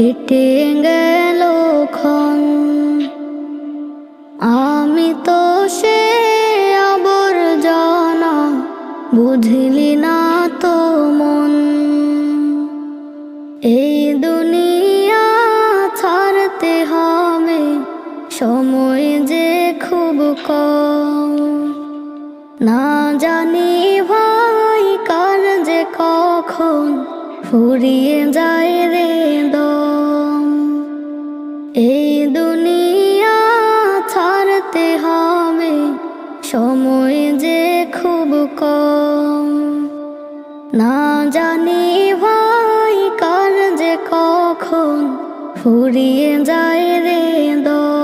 কেটে গেল ক্ষণ। আমি তো সে আবর্জনা, বুঝলি না তো মন। এই দুনিয়া ছাড়তে হবে, সময় যে খুব কম। না জানি ভাই কার যে কখন ফুরিয়ে যায় রে দম। এই দুনিয়া ছাড়তে হবে, সময় যে খুব কম। না জানি ভাই কার যে কখন ফুরিয়ে যায় রে দম।